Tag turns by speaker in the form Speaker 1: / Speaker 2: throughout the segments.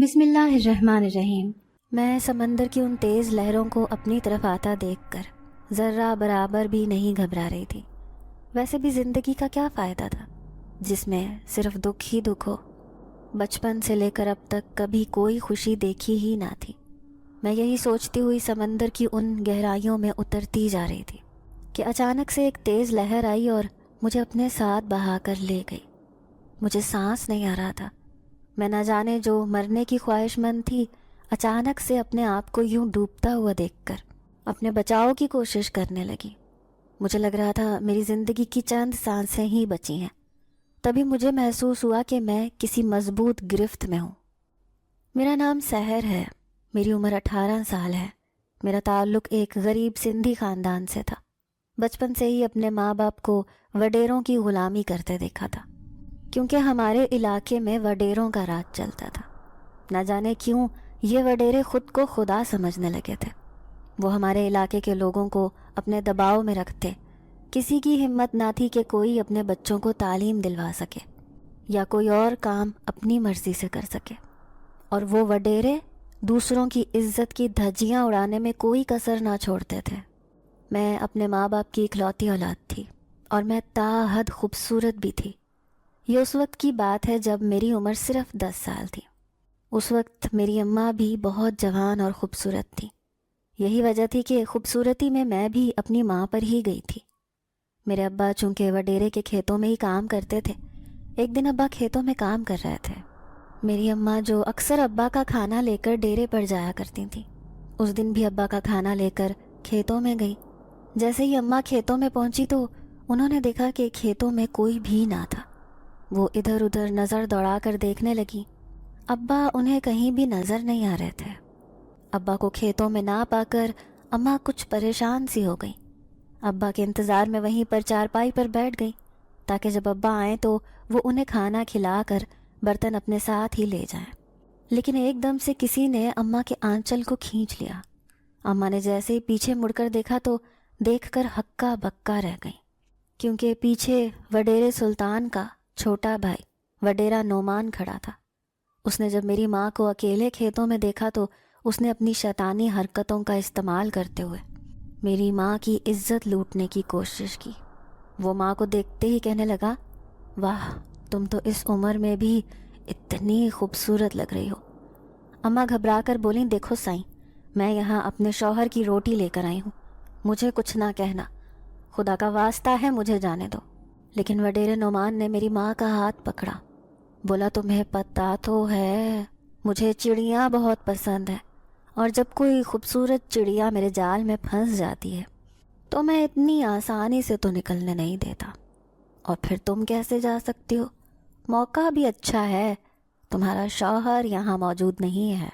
Speaker 1: بسم اللہ الرحمن الرحیم۔
Speaker 2: میں سمندر کی ان تیز لہروں کو اپنی طرف آتا دیکھ کر ذرہ برابر بھی نہیں گھبرا رہی تھی۔ ویسے بھی زندگی کا کیا فائدہ تھا جس میں صرف دکھ ہی دکھ ہو۔ بچپن سے لے کر اب تک کبھی کوئی خوشی دیکھی ہی نہ تھی۔ میں یہی سوچتی ہوئی سمندر کی ان گہرائیوں میں اترتی جا رہی تھی کہ اچانک سے ایک تیز لہر آئی اور مجھے اپنے ساتھ بہا کر لے گئی۔ مجھے سانس نہیں آ رہا تھا۔ میں نہ جانے جو مرنے کی خواہش مند تھی، اچانک سے اپنے آپ کو یوں ڈوبتا ہوا دیکھ کر اپنے بچاؤ کی کوشش کرنے لگی۔ مجھے لگ رہا تھا میری زندگی کی چند سانسیں ہی بچی ہیں۔ تبھی مجھے محسوس ہوا کہ میں کسی مضبوط گرفت میں ہوں۔ میرا نام سحر ہے، میری عمر 18 سال ہے۔ میرا تعلق ایک غریب سندھی خاندان سے تھا۔ بچپن سے ہی اپنے ماں باپ کو وڈیروں کی غلامی کرتے دیکھا تھا، کیونکہ ہمارے علاقے میں وڈیروں کا راج چلتا تھا۔ نہ جانے کیوں یہ وڈیرے خود کو خدا سمجھنے لگے تھے۔ وہ ہمارے علاقے کے لوگوں کو اپنے دباؤ میں رکھتے۔ کسی کی ہمت نہ تھی کہ کوئی اپنے بچوں کو تعلیم دلوا سکے یا کوئی اور کام اپنی مرضی سے کر سکے، اور وہ وڈیرے دوسروں کی عزت کی دھجیاں اڑانے میں کوئی کسر نہ چھوڑتے تھے۔ میں اپنے ماں باپ کی اکلوتی اولاد تھی، اور میں تا حد خوبصورت بھی تھی۔ یہ اس وقت کی بات ہے جب میری عمر صرف 10 سال تھی۔ اس وقت میری اماں بھی بہت جوان اور خوبصورت تھی۔ یہی وجہ تھی کہ خوبصورتی میں بھی اپنی ماں پر ہی گئی تھی۔ میرے ابا چونکہ وڈیرے کے کھیتوں میں ہی کام کرتے تھے، ایک دن ابا کھیتوں میں کام کر رہے تھے۔ میری اماں جو اکثر ابا کا کھانا لے کر ڈیرے پر جایا کرتی تھیں، اس دن بھی ابا کا کھانا لے کر کھیتوں میں گئی۔ جیسے ہی اماں کھیتوں میں پہنچی تو انہوں نے دیکھا کہ کھیتوں میں کوئی بھی نہ تھا۔ وہ ادھر ادھر نظر دوڑا کر دیکھنے لگی۔ ابا انہیں کہیں بھی نظر نہیں آ رہے تھے۔ ابا کو کھیتوں میں نہ پا کر اماں کچھ پریشان سی ہو گئی۔ ابا کے انتظار میں وہیں پر چارپائی پر بیٹھ گئی تاکہ جب ابا آئیں تو وہ انہیں کھانا کھلا کر برتن اپنے ساتھ ہی لے جائیں۔ لیکن ایک دم سے کسی نے اماں کے آنچل کو کھینچ لیا۔ اماں نے جیسے ہی پیچھے مڑ کر دیکھا تو دیکھ کر ہکا بکا رہ گئی، کیونکہ پیچھے وڈیرے سلطان کا چھوٹا بھائی وڈیرا نعمان کھڑا تھا۔ اس نے جب میری ماں کو اکیلے کھیتوں میں دیکھا تو اس نے اپنی شیطانی حرکتوں کا استعمال کرتے ہوئے میری ماں کی عزت لوٹنے کی کوشش کی۔ وہ ماں کو دیکھتے ہی کہنے لگا، واہ، تم تو اس عمر میں بھی اتنی خوبصورت لگ رہی ہو۔ اماں گھبرا کر بولیں، دیکھو سائیں، میں یہاں اپنے شوہر کی روٹی لے کر آئی ہوں، مجھے کچھ نہ کہنا، خدا کا واسطہ ہے مجھے جانے دو۔ لیکن وڈیرے نعمان نے میری ماں کا ہاتھ پکڑا، بولا، تمہیں پتہ تو ہے مجھے چڑیاں بہت پسند ہیں، اور جب کوئی خوبصورت چڑیا میرے جال میں پھنس جاتی ہے تو میں اتنی آسانی سے تو نکلنے نہیں دیتا، اور پھر تم کیسے جا سکتی ہو؟ موقع بھی اچھا ہے، تمہارا شوہر یہاں موجود نہیں ہے۔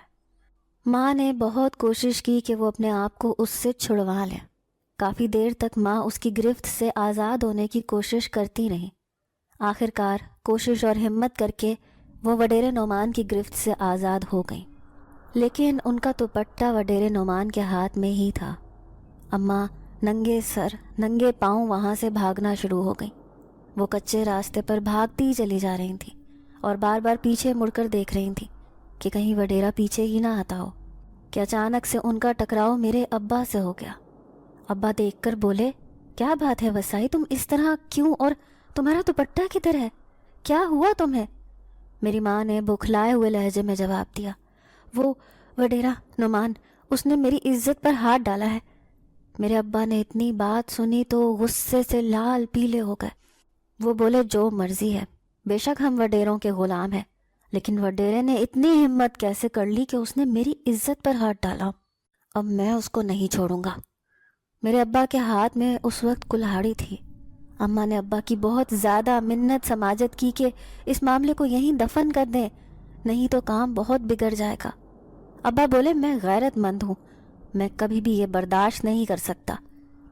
Speaker 2: ماں نے بہت کوشش کی کہ وہ اپنے آپ کو اس سے چھڑوا لیں۔ کافی دیر تک ماں اس کی گرفت سے آزاد ہونے کی کوشش کرتی رہی۔ آخر کار کوشش اور ہمت کر کے وہ وڈیرے نعمان کی گرفت سے آزاد ہو گئیں، لیکن ان کا دوپٹہ وڈیرے نعمان کے ہاتھ میں ہی تھا۔ اماں ننگے سر ننگے پاؤں وہاں سے بھاگنا شروع ہو گئیں۔ وہ کچے راستے پر بھاگتی چلی جا رہی تھیں اور بار بار پیچھے مڑ کر دیکھ رہی تھیں کہ کہیں وڈیرا پیچھے ہی نہ آتا ہو، کہ اچانک سے ان کا ٹکراؤ میرے ابا سے ہو گیا۔ ابا دیکھ کر بولے، کیا بات ہے وسائی، تم اس طرح کیوں، اور تمہارا دوپٹہ کدھر ہے؟ کیا ہوا تمہیں؟ میری ماں نے بوکھلائے ہوئے لہجے میں جواب دیا، وہ وڈیرا نعمان، اس نے میری عزت پر ہاتھ ڈالا ہے۔ میرے ابا نے اتنی بات سنی تو غصے سے لال پیلے ہو گئے۔ وہ بولے، جو مرضی ہے، بے شک ہم وڈیروں کے غلام ہیں، لیکن وڈیرے نے اتنی ہمت کیسے کر لی کہ اس نے میری عزت پر ہاتھ ڈالا؟ اب میں اس کو نہیں چھوڑوں گا۔ میرے ابا کے ہاتھ میں اس وقت کلہاڑی تھی۔ اماں نے ابا کی بہت زیادہ منت سماجت کی کہ اس معاملے کو یہیں دفن کر دیں، نہیں تو کام بہت بگڑ جائے گا۔ ابا بولے، میں غیرت مند ہوں، میں کبھی بھی یہ برداشت نہیں کر سکتا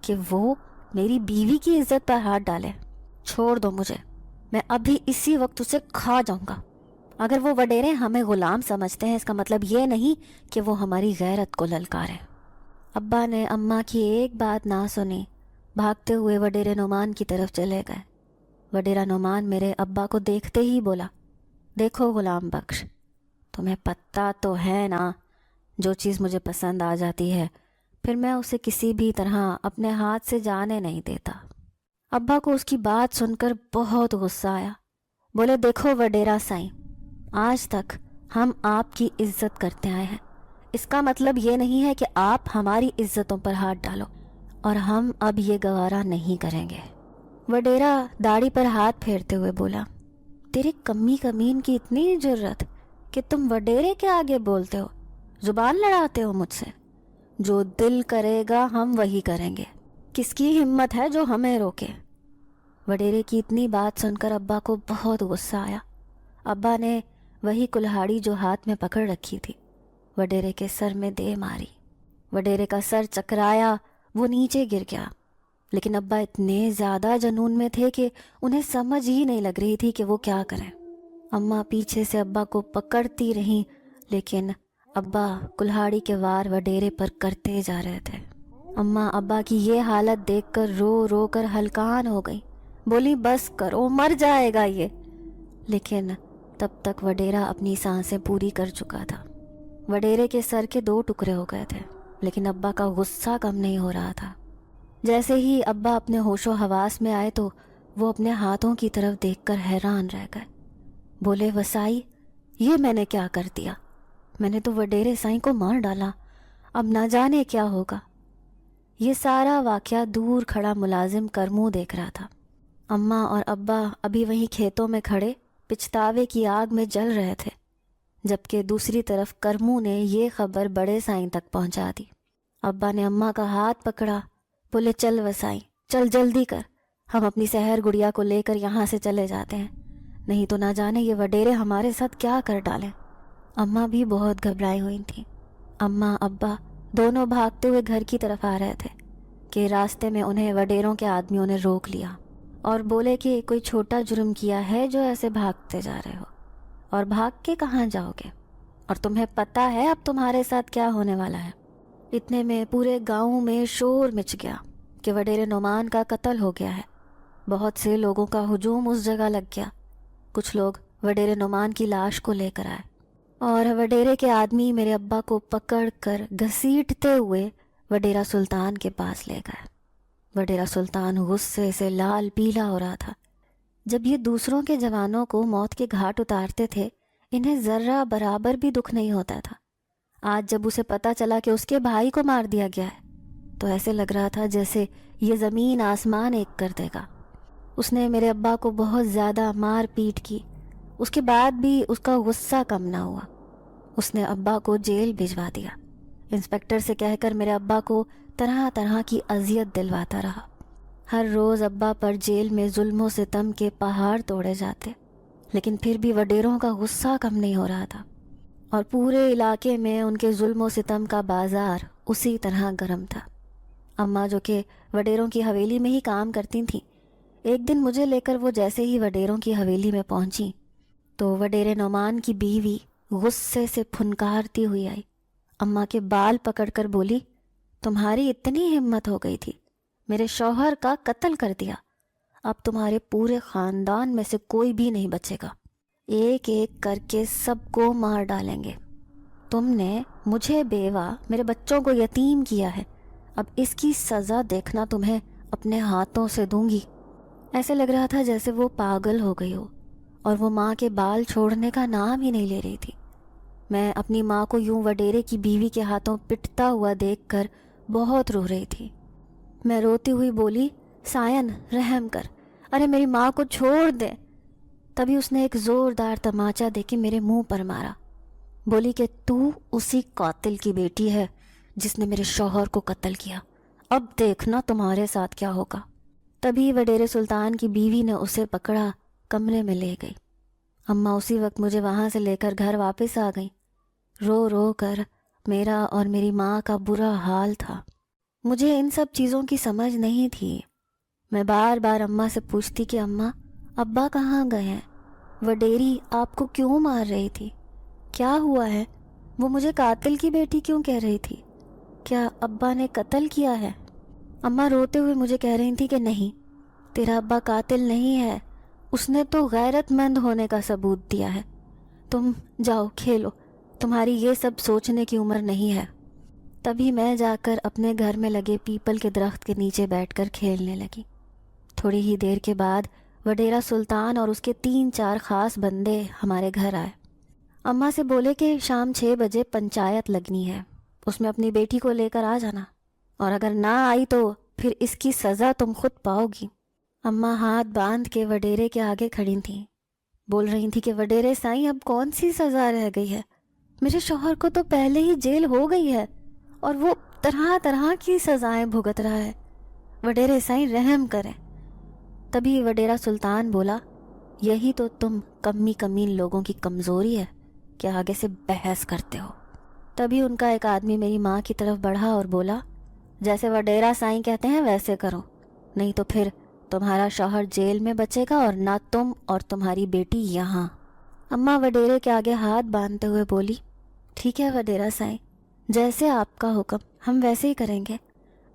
Speaker 2: کہ وہ میری بیوی کی عزت پر ہاتھ ڈالے۔ چھوڑ دو مجھے، میں ابھی اسی وقت اسے کھا جاؤں گا۔ اگر وہ وڈیرے ہمیں غلام سمجھتے ہیں، اس کا مطلب یہ نہیں کہ وہ ہماری غیرت کو للکاریں۔ ابا نے اماں کی ایک بات نہ سنی، بھاگتے ہوئے وڈیرے نعمان کی طرف چلے گئے۔ وڈیرا نعمان میرے ابا کو دیکھتے ہی بولا، دیکھو غلام بخش، تمہیں پتہ تو ہے نا، جو چیز مجھے پسند آ جاتی ہے پھر میں اسے کسی بھی طرح اپنے ہاتھ سے جانے نہیں دیتا۔ ابا کو اس کی بات سن کر بہت غصہ آیا۔ بولے دیکھو وڈیرا سائیں، آج تک ہم آپ کی عزت کرتے آئے ہیں، اس کا مطلب یہ نہیں ہے کہ آپ ہماری عزتوں پر ہاتھ ڈالو، اور ہم اب یہ گوارا نہیں کریں گے۔ وڈیرا داڑھی پر ہاتھ پھیرتے ہوئے بولا، تیری کمی کمین کی اتنی جرت کہ تم وڈیرے کے آگے بولتے ہو، زبان لڑاتے ہو مجھ سے؟ جو دل کرے گا ہم وہی کریں گے، کس کی ہمت ہے جو ہمیں روکے؟ وڈیرے کی اتنی بات سن کر ابا کو بہت غصہ آیا۔ ابا نے وہی کلہاڑی جو ہاتھ میں پکڑ رکھی تھی وڈیرے کے سر میں دے ماری۔ وڈیرے کا سر چکرایا، وہ نیچے گر گیا، لیکن ابا اتنے زیادہ جنون میں تھے کہ انہیں سمجھ ہی نہیں لگ رہی تھی کہ وہ کیا کریں۔ اماں پیچھے سے ابا کو پکڑتی رہیں، لیکن ابا کلہاڑی کے وار وڈیرے پر کرتے جا رہے تھے۔ اماں ابا کی یہ حالت دیکھ کر رو رو کر ہلکان ہو گئی، بولی بس کرو، مر جائے گا یہ۔ لیکن تب تک وڈیرا اپنی سانسیں پوری کر چکا تھا۔ وڈیرے کے سر کے 2 ٹکڑے ہو گئے تھے، لیکن ابا کا غصہ کم نہیں ہو رہا تھا۔ جیسے ہی ابا اپنے ہوش و حواس میں آئے تو وہ اپنے ہاتھوں کی طرف دیکھ کر حیران رہ گئے۔ بولے وسائی، یہ میں نے کیا کر دیا؟ میں نے تو وڈیرے سائیں کو مار ڈالا، اب نہ جانے کیا ہوگا۔ یہ سارا واقعہ دور کھڑا ملازم کرمو دیکھ رہا تھا۔ اماں اور ابا ابھی وہیں کھیتوں میں کھڑے پچھتاوے کی آگ میں جل رہے تھے، جبکہ دوسری طرف کرمو نے یہ خبر بڑے سائیں تک پہنچا دی۔ ابا نے اماں کا ہاتھ پکڑا، بولے چل وسائی، چل جلدی کر، ہم اپنی سحر گڑیا کو لے کر یہاں سے چلے جاتے ہیں، نہیں تو نہ جانے یہ وڈیرے ہمارے ساتھ کیا کر ڈالیں۔ اماں بھی بہت گھبرائی ہوئی تھیں۔ اماں ابا دونوں بھاگتے ہوئے گھر کی طرف آ رہے تھے کہ راستے میں انہیں وڈیروں کے آدمیوں نے روک لیا اور بولے کہ کوئی چھوٹا جرم کیا ہے جو ایسے بھاگتے جا رہے ہو، اور بھاگ کے کہاں جاؤ گے، اور تمہیں پتہ ہے اب تمہارے ساتھ کیا ہونے والا ہے۔ اتنے میں پورے گاؤں میں شور مچ گیا کہ وڈیرے نعمان کا قتل ہو گیا ہے۔ بہت سے لوگوں کا ہجوم اس جگہ لگ گیا۔ کچھ لوگ وڈیرے نعمان کی لاش کو لے کر آئے، اور وڈیرے کے آدمی میرے ابا کو پکڑ کر گھسیٹتے ہوئے وڈیرا سلطان کے پاس لے گئے۔ وڈیرا سلطان غصے سے لال پیلا ہو رہا تھا۔ جب یہ دوسروں کے جوانوں کو موت کے گھاٹ اتارتے تھے، انہیں ذرہ برابر بھی دکھ نہیں ہوتا تھا۔ آج جب اسے پتا چلا کہ اس کے بھائی کو مار دیا گیا ہے تو ایسے لگ رہا تھا جیسے یہ زمین آسمان ایک کر دے گا۔ اس نے میرے ابا کو بہت زیادہ مار پیٹ کی، اس کے بعد بھی اس کا غصہ کم نہ ہوا۔ اس نے ابا کو جیل بھجوا دیا، انسپکٹر سے کہہ کر میرے ابا کو طرح طرح کی اذیت دلواتا رہا۔ ہر روز ابا پر جیل میں ظلم و ستم کے پہاڑ توڑے جاتے، لیکن پھر بھی وڈیروں کا غصہ کم نہیں ہو رہا تھا، اور پورے علاقے میں ان کے ظلم و ستم کا بازار اسی طرح گرم تھا۔ اماں جو کہ وڈیروں کی حویلی میں ہی کام کرتی تھیں، ایک دن مجھے لے کر وہ جیسے ہی وڈیروں کی حویلی میں پہنچی تو وڈیرے نعمان کی بیوی غصے سے پھنکارتی ہوئی آئی، اماں کے بال پکڑ کر بولی، تمہاری اتنی ہمت ہو گئی تھی، میرے شوہر کا قتل کر دیا، اب تمہارے پورے خاندان میں سے کوئی بھی نہیں بچے گا، ایک ایک کر کے سب کو مار ڈالیں گے۔ تم نے مجھے بیوہ، میرے بچوں کو یتیم کیا ہے، اب اس کی سزا دیکھنا تمہیں اپنے ہاتھوں سے دوں گی۔ ایسے لگ رہا تھا جیسے وہ پاگل ہو گئی ہو، اور وہ ماں کے بال چھوڑنے کا نام ہی نہیں لے رہی تھی۔ میں اپنی ماں کو یوں وڈیرے کی بیوی کے ہاتھوں پٹتا ہوا دیکھ کر بہت رو رہی تھی۔ میں روتی ہوئی بولی، سائن رحم کر، ارے میری ماں کو چھوڑ دے۔ تبھی اس نے ایک زوردار تماچا دے کے میرے منہ پر مارا، بولی کہ تو اسی قاتل کی بیٹی ہے جس نے میرے شوہر کو قتل کیا، اب دیکھنا تمہارے ساتھ کیا ہوگا۔ تبھی وڈیرے سلطان کی بیوی نے اسے پکڑا، کمرے میں لے گئی۔ اماں اسی وقت مجھے وہاں سے لے کر گھر واپس آ گئیں۔ رو رو کر میرا اور میری ماں کا برا حال تھا۔ مجھے ان سب چیزوں کی سمجھ نہیں تھی۔ میں بار بار اماں سے پوچھتی کہ اماں، ابا کہاں گئے ہیں؟ وڈیری آپ کو کیوں مار رہی تھی؟ کیا ہوا ہے؟ وہ مجھے قاتل کی بیٹی کیوں کہہ رہی تھی؟ کیا ابا نے قتل کیا ہے؟ اماں روتے ہوئے مجھے کہہ رہی تھی کہ نہیں، تیرا ابا قاتل نہیں ہے، اس نے تو غیرت مند ہونے کا ثبوت دیا ہے۔ تم جاؤ کھیلو، تمہاری یہ سب سوچنے کی عمر نہیں ہے۔ تبھی میں جا کر اپنے گھر میں لگے پیپل کے درخت کے نیچے بیٹھ کر کھیلنے لگی۔ تھوڑی ہی دیر کے بعد وڈیرا سلطان اور اس کے 3-4 خاص بندے ہمارے گھر آئے۔ اماں سے بولے کہ شام 6 بجے پنچایت لگنی ہے، اس میں اپنی بیٹی کو لے کر آ جانا، اور اگر نہ آئی تو پھر اس کی سزا تم خود پاؤ گی۔ اماں ہاتھ باندھ کے وڈیرے کے آگے کھڑی تھیں، بول رہی تھی کہ وڈیرے سائیں اب کون سی سزا رہ گئی ہے؟ میرے شوہر کو تو پہلے ہی جیل ہو گئی ہے اور وہ طرح طرح کی سزائیں بھگت رہا ہے، وڈیرے سائیں رحم کریں۔ تبھی وڈیرا سلطان بولا، یہی تو تم کمین لوگوں کی کمزوری ہے کہ آگے سے بحث کرتے ہو۔ تبھی ان کا ایک آدمی میری ماں کی طرف بڑھا اور بولا، جیسے وڈیرا سائیں کہتے ہیں ویسے کرو، نہیں تو پھر تمہارا شوہر جیل میں بچے گا اور نہ تم اور تمہاری بیٹی یہاں۔ اماں وڈیرے کے آگے ہاتھ باندھتے ہوئے بولی، ٹھیک ہے وڈیرا سائیں، جیسے آپ کا حکم ہم ویسے ہی کریں گے،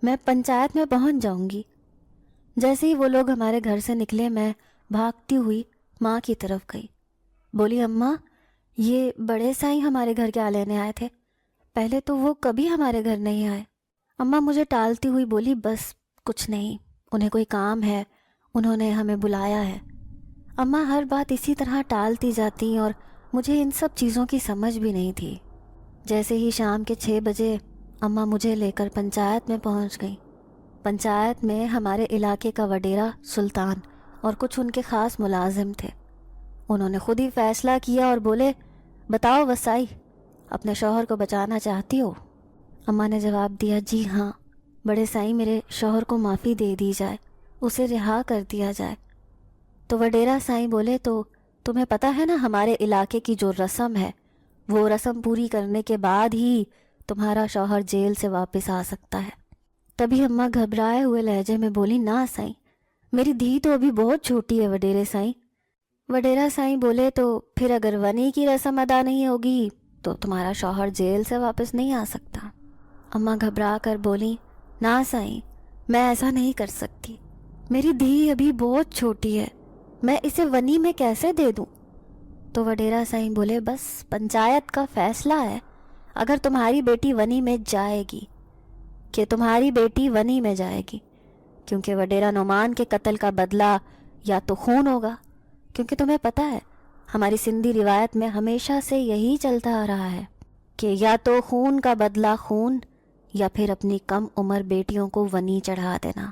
Speaker 2: میں پنچایت میں پہنچ جاؤں گی۔ جیسے ہی وہ لوگ ہمارے گھر سے نکلے میں بھاگتی ہوئی ماں کی طرف گئی، بولی، اماں یہ بڑے سائیں ہمارے گھر کیا لینے آئے تھے؟ پہلے تو وہ کبھی ہمارے گھر نہیں آئے۔ اماں مجھے ٹالتی ہوئی بولی، بس کچھ نہیں، انہیں کوئی کام ہے، انہوں نے ہمیں بلایا ہے۔ اماں ہر بات اسی طرح ٹالتی جاتی اور مجھے ان سب چیزوں کی سمجھ بھی نہیں تھی۔ جیسے ہی شام کے 6 بجے اماں مجھے لے کر پنچایت میں پہنچ گئی۔ پنچایت میں ہمارے علاقے کا وڈیرا سلطان اور کچھ ان کے خاص ملازم تھے۔ انہوں نے خود ہی فیصلہ کیا اور بولے، بتاؤ وسائی، اپنے شوہر کو بچانا چاہتی ہو؟ اماں نے جواب دیا، جی ہاں بڑے سائیں، میرے شوہر کو معافی دے دی جائے، اسے رہا کر دیا جائے۔ تو وڈیرا سائیں بولے، تو تمہیں پتہ ہے نا ہمارے علاقے کی جو رسم ہے، وہ رسم پوری کرنے کے بعد ہی تمہارا شوہر جیل سے واپس آ سکتا ہے۔ تبھی اماں گھبرائے ہوئے لہجے میں بولی، نہ سائیں، میری دھی تو ابھی بہت چھوٹی ہے وڈیرے سائیں۔ وڈیرا سائیں بولے، تو پھر اگر ونی کی رسم ادا نہیں ہوگی تو تمہارا شوہر جیل سے واپس نہیں آ سکتا۔ اماں گھبرا کر بولی، نہ سائیں، میں ایسا نہیں کر سکتی، میری دھی ابھی بہت چھوٹی ہے، میں اسے ونی میں کیسے دے دوں؟ تو وڈیرا سائیں بولے، بس پنچایت کا فیصلہ ہے، اگر تمہاری بیٹی ونی میں جائے گی کہ تمہاری بیٹی ونی میں جائے گی، کیونکہ وڈیرا نعمان کے قتل کا بدلہ یا تو خون ہوگا، کیونکہ تمہیں پتہ ہے ہماری سندھی روایت میں ہمیشہ سے یہی چلتا آ رہا ہے کہ یا تو خون کا بدلہ خون یا پھر اپنی کم عمر بیٹیوں کو ونی چڑھا دینا،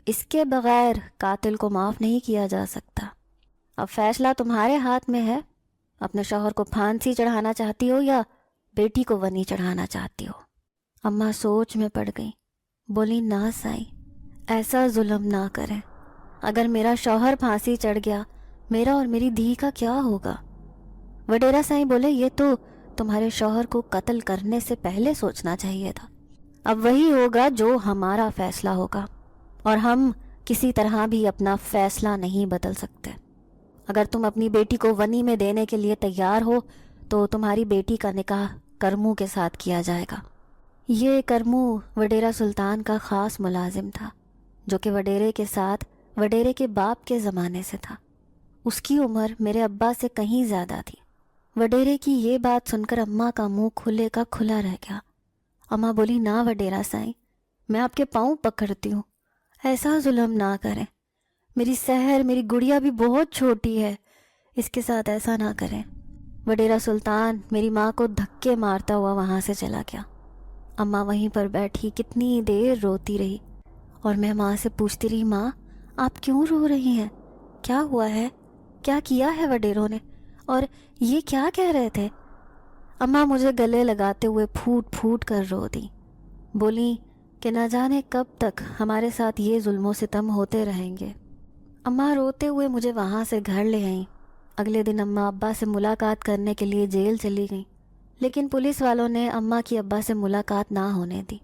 Speaker 2: اس کے بغیر قاتل کو معاف نہیں کیا جا سکتا۔ اب فیصلہ تمہارے ہاتھ میں ہے، اپنے شوہر کو پھانسی چڑھانا چاہتی ہو یا بیٹی کو ونی چڑھانا چاہتی ہو؟ اماں سوچ میں پڑ گئی، بولی، نہ سائیں، ایسا ظلم نہ کریں، اگر میرا شوہر پھانسی چڑھ گیا میرا اور میری دھی کا کیا ہوگا؟ وڈیرا سائیں بولے، یہ تو تمہارے شوہر کو قتل کرنے سے پہلے سوچنا چاہیے تھا، اب وہی ہوگا جو ہمارا فیصلہ ہوگا، اور ہم کسی طرح بھی اپنا فیصلہ نہیں بدل سکتے۔ اگر تم اپنی بیٹی کو ونی میں دینے کے لیے تیار ہو تو تمہاری بیٹی کا نکاح کرمو کے ساتھ کیا جائے گا۔ یہ کرمو وڈیرا سلطان کا خاص ملازم تھا، جو کہ وڈیرے کے ساتھ وڈیرے کے باپ کے زمانے سے تھا۔ اس کی عمر میرے ابا سے کہیں زیادہ تھی۔ وڈیرے کی یہ بات سن کر اماں کا منہ کھلے کا کھلا رہ گیا۔ اماں بولی، نہ وڈیرا سائیں، میں آپ کے پاؤں پکڑتی ہوں، ایسا ظلم نہ کریں، میری سحر، میری گڑیا بھی بہت چھوٹی ہے، اس کے ساتھ ایسا نہ کریں۔ وڈیرا سلطان میری ماں کو دھکے مارتا ہوا وہاں سے چلا گیا۔ اماں وہیں پر بیٹھی کتنی دیر روتی رہی، اور میں ماں سے پوچھتی رہی، ماں آپ کیوں رو رہی ہیں؟ کیا ہوا ہے؟ کیا کیا ہے وڈیروں نے؟ اور یہ کیا کہہ رہے تھے؟ اماں مجھے گلے لگاتے ہوئے پھوٹ پھوٹ کر رو دی، بولی کہ نہ جانے کب تک ہمارے ساتھ یہ ظلم و ستم ہوتے رہیں گے۔ اماں روتے ہوئے مجھے وہاں سے گھر لے آئیں۔ اگلے دن اماں ابا سے ملاقات کرنے کے لیے جیل چلی گئیں، لیکن پولیس والوں نے اماں کی ابا سے ملاقات نہ ہونے دی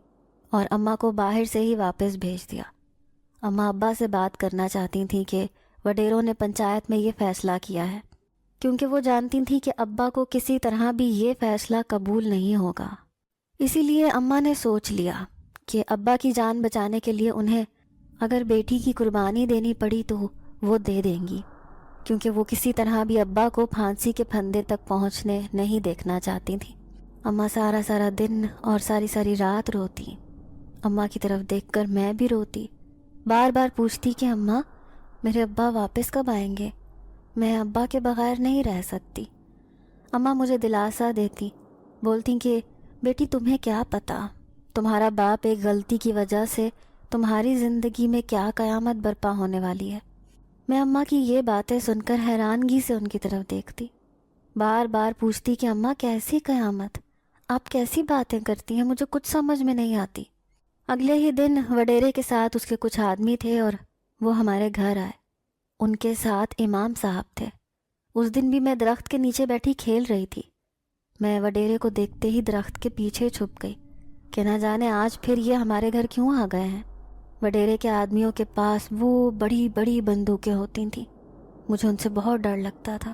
Speaker 2: اور اماں کو باہر سے ہی واپس بھیج دیا۔ اماں ابا سے بات کرنا چاہتی تھیں کہ وڈیروں نے پنچایت میں یہ فیصلہ کیا ہے، کیونکہ وہ جانتی تھیں کہ ابا کو کسی طرح بھی یہ فیصلہ قبول نہیں ہوگا۔ اسی لیے اماں نے سوچ لیا کہ ابا کی جان بچانے کے لیے انہیں اگر بیٹی کی قربانی دینی پڑی تو وہ دے دیں گی، کیونکہ وہ کسی طرح بھی ابا کو پھانسی کے پھندے تک پہنچنے نہیں دیکھنا چاہتی تھیں۔ اماں سارا سارا دن اور ساری ساری رات روتی. اماں کی طرف دیکھ کر میں بھی روتی، بار بار پوچھتی کہ اماں میرے ابا واپس کب آئیں گے، میں ابا کے بغیر نہیں رہ سکتی. اماں مجھے دلاسا دیتی، بولتی کہ بیٹی تمہیں کیا پتہ، تمہارا باپ ایک غلطی کی وجہ سے تمہاری زندگی میں کیا قیامت برپا ہونے والی ہے. میں اماں کی یہ باتیں سن کر حیرانگی سے ان کی طرف دیکھتی، بار بار پوچھتی کہ اماں کیسی قیامت، آپ کیسی باتیں کرتی ہیں، مجھے کچھ سمجھ میں نہیں آتی. اگلے ہی دن وڈیرے کے ساتھ اس کے کچھ آدمی تھے اور وہ ہمارے گھر آئے. ان کے ساتھ امام صاحب تھے. اس دن بھی میں درخت کے نیچے بیٹھی کھیل رہی تھی. میں وڈیرے کو دیکھتے ہی درخت کے پیچھے چھپ گئی کہ نہ جانے آج پھر یہ ہمارے گھر کیوں آ گئے ہیں. وڈیرے کے آدمیوں کے پاس وہ بڑی بڑی بندوقیں ہوتی تھیں، مجھے ان سے بہت ڈر لگتا تھا.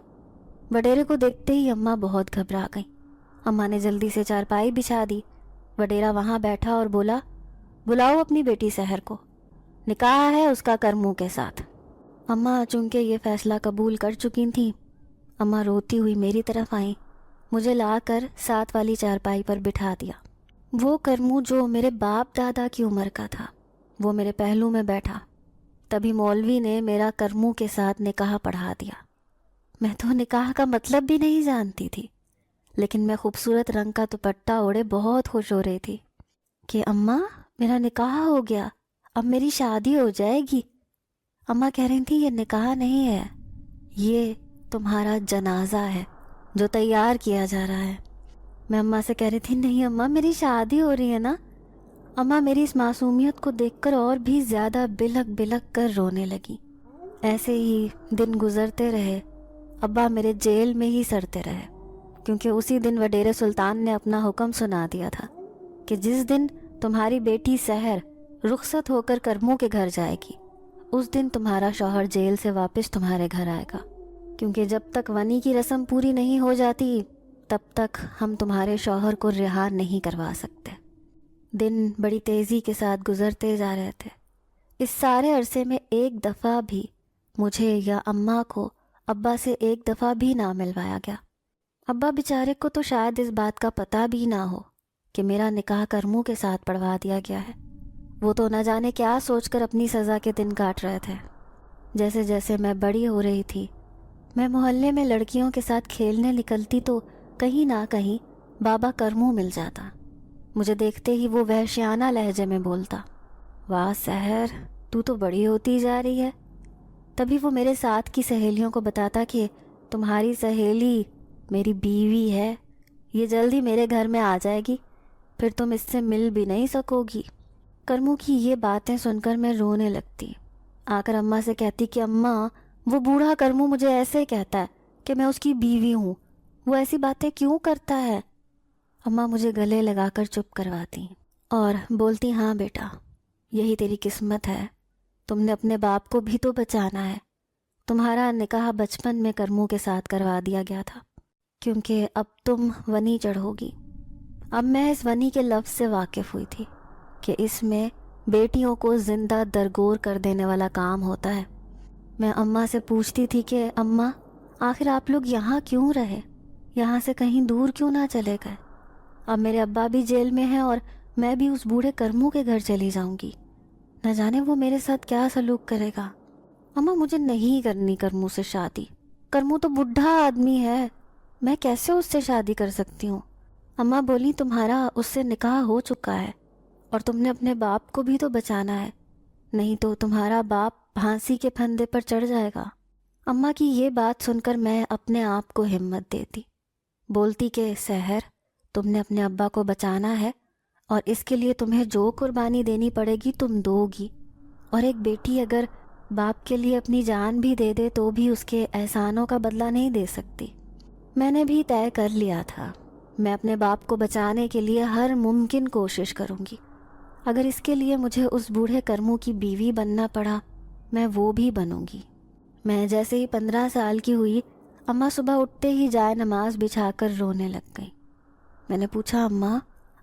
Speaker 2: وڈیرے کو دیکھتے ہی اماں بہت گھبرا گئیں. اماں نے جلدی سے چارپائی بچھا دی. وڈیرا وہاں بیٹھا اور بولا بلاؤ اپنی بیٹی سحر کو، نکاح ہے اس کا کرمو کے ساتھ. اماں چونکہ یہ فیصلہ قبول کر چکی تھیں، اماں روتی ہوئی میری طرف آئیں، مجھے لا کر ساتھ والی چارپائی پر بٹھا دیا. وہ کرمو جو میرے باپ دادا کی عمر کا تھا وہ میرے پہلو میں بیٹھا. تبھی مولوی نے میرا کرمو کے ساتھ نکاح پڑھا دیا. میں تو نکاح کا مطلب بھی نہیں جانتی تھی، لیکن میں خوبصورت رنگ کا دوپٹہ اوڑھے بہت خوش ہو رہی تھی کہ اماں میرا نکاح ہو گیا، اب میری شادی ہو جائے گی. اماں کہہ رہی تھی یہ نکاح نہیں ہے، یہ تمہارا جنازہ ہے جو تیار کیا جا رہا ہے. میں اماں سے کہہ رہی تھی نہیں اماں میری شادی ہو رہی ہے نا. اماں میری اس معصومیت کو دیکھ کر اور بھی زیادہ بلک بلک کر رونے لگی. ایسے ہی دن گزرتے رہے. ابا میرے جیل میں ہی سڑتے رہے، کیونکہ اسی دن وڈیرے سلطان نے اپنا حکم سنا دیا تھا کہ جس دن تمہاری بیٹی سحر رخصت ہو کر کرموں کے گھر جائے گی اس دن تمہارا شوہر جیل سے واپس تمہارے گھر آئے گا، کیونکہ جب تک ونی کی رسم پوری نہیں ہو جاتی تب تک ہم تمہارے شوہر کو رہا نہیں کروا سکتے. دن بڑی تیزی کے ساتھ گزرتے جا رہے تھے. اس سارے عرصے میں ایک دفعہ بھی مجھے یا اماں کو ابا سے ایک دفعہ بھی نہ ملوایا گیا. ابا بیچارے کو تو شاید اس بات کا پتہ بھی نہ ہو کہ میرا نکاح کرموں کے ساتھ پڑھوا دیا گیا ہے. وہ تو نہ جانے کیا سوچ کر اپنی سزا کے دن کاٹ رہے تھے. جیسے جیسے میں بڑی ہو رہی تھی، میں محلے میں لڑکیوں کے ساتھ کھیلنے نکلتی تو کہیں نہ کہیں بابا کرموں مل جاتا. مجھے دیکھتے ہی وہ وحشیانہ لہجے میں بولتا واہ سحر تو بڑی ہوتی جا رہی ہے. تبھی وہ میرے ساتھ کی سہیلیوں کو بتاتا کہ تمہاری سہیلی میری بیوی ہے، یہ جلدی میرے گھر میں آ جائے گی، پھر تم اس سے مل بھی نہیں سکو گی. کرموں کی یہ باتیں سن کر میں رونے لگتی. آ کر اماں سے کہتی کہ اماں وہ بوڑھا کرموں مجھے ایسے کہتا ہے کہ میں اس کی بیوی ہوں، وہ ایسی باتیں کیوں کرتا ہے. اماں مجھے گلے لگا کر چپ کرواتی اور بولتی ہاں بیٹا یہی تیری قسمت ہے، تم نے اپنے باپ کو بھی تو بچانا ہے. تمہارا نکاح بچپن میں کرموں کے ساتھ کروا دیا گیا تھا کیونکہ اب تم ونی چڑھو گی. اب میں اس ونی کے لفظ سے واقف ہوئی تھی کہ اس میں بیٹیوں کو زندہ درگور کر دینے والا کام ہوتا ہے. میں اماں سے پوچھتی تھی کہ اماں آخر آپ لوگ یہاں کیوں رہے، یہاں سے کہیں دور کیوں نہ چلے گئے. اب میرے ابا بھی جیل میں ہیں اور میں بھی اس بوڑھے کرموں کے گھر چلی جاؤں گی، نہ جانے وہ میرے ساتھ کیا سلوک کرے گا. اماں مجھے نہیں کرنی کرموں سے شادی، کرموں تو بڈھا آدمی ہے، میں کیسے اس سے شادی کر سکتی ہوں. اماں بولی تمہارا اس سے نکاح ہو چکا ہے اور تم نے اپنے باپ کو بھی تو بچانا ہے، نہیں تو تمہارا باپ پھانسی کے پھندے پر چڑھ جائے گا. اماں کی یہ بات سن کر میں اپنے آپ کو ہمت دیتی، بولتی کہ سحر تم نے اپنے ابا کو بچانا ہے اور اس کے لیے تمہیں جو قربانی دینی پڑے گی تم دو گی، اور ایک بیٹی اگر باپ کے لیے اپنی جان بھی دے دے تو بھی اس کے احسانوں کا بدلہ نہیں دے سکتی. میں نے بھی طے کر لیا تھا میں اپنے باپ کو بچانے کے لیے ہر ممکن کوشش کروں گی. اگر اس کے لیے مجھے اس بوڑھے کرموں کی بیوی بننا پڑا میں وہ بھی بنوں گی. میں جیسے ہی 15 سال کی ہوئی اماں صبح اٹھتے ہی جائے نماز بچھا کر رونے لگ گئی. میں نے پوچھا اماں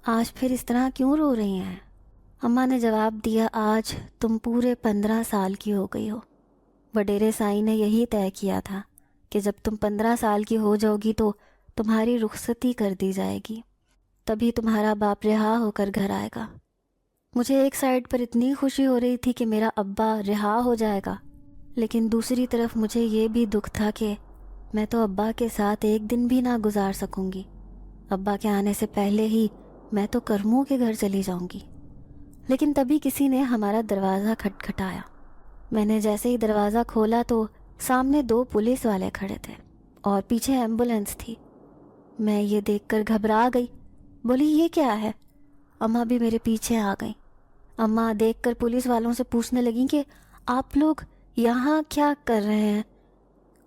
Speaker 2: آج پھر اس طرح کیوں رو رہی ہیں. اماں نے جواب دیا آج تم پورے 15 سال کی ہو گئی ہو. وڈیرے سائی نے یہی طے کیا تھا کہ جب تم 15 سال کی ہو جاؤ گی تو تمہاری رخصتی کر دی جائے گی. تبھی تمہارا باپ رہا ہو کر گھر آئے گا۔ مجھے ایک سائڈ پر اتنی خوشی ہو رہی تھی کہ میرا ابا رہا ہو جائے گا، لیکن دوسری طرف مجھے یہ بھی دکھ تھا کہ میں تو ابا کے ساتھ ایک دن بھی نہ گزار سکوں گی۔ ابا کے آنے سے پہلے ہی میں تو کرموں کے گھر چلی جاؤں گی۔ لیکن تبھی کسی نے ہمارا دروازہ کھٹکھٹایا۔ میں نے جیسے ہی دروازہ کھولا تو سامنے 2 پولیس والے کھڑے تھے اور پیچھے ایمبولینس تھی۔ میں یہ دیکھ کر گھبرا گئی، بولی یہ کیا ہے؟ اماں بھی میرے پیچھے آ گئیں۔ اماں دیکھ کر پولیس والوں سے پوچھنے لگیں کہ آپ لوگ یہاں کیا کر رہے ہیں؟